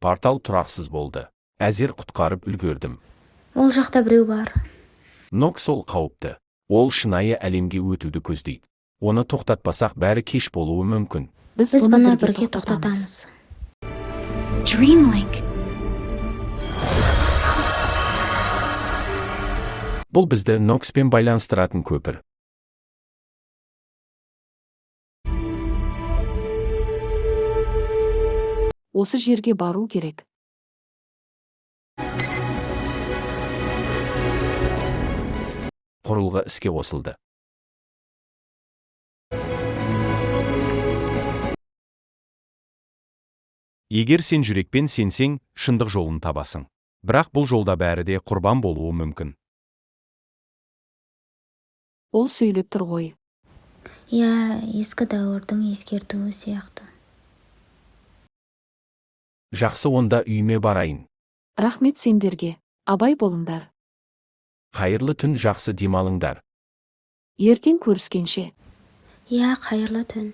Портал тұрақсыз болды. Әзер құтқарып үлгердім. Ол жақта біреу бар. Нокс ол қауіпті. Ол шынайы әлемге өтуді көздейді. Оны тоқтатпасақ бәрі кеш болуы мүмкін. Біз бұны бірге тоқтатамыз. Dreamlink. Бұл бізді Нокспен байланыстыратын көпір. Осы жерге бару керек. Құрылғы іске қосылды. Егер сен жүрекпен сенсең, шындық жолын табасың. Бірақ бұл жолда бәрі де құрбан болуы мүмкін. Ол сөйлеп тұр ғой. Иә, ескі дәуірдің ескертуі сияқты. Жақсы, онда үйіме барайын. Рахмет сендерге. Абай болыңдар. Қайырлы түн, жақсы демалыңдар. Ертең көріскенше. Иә, қайырлы түн.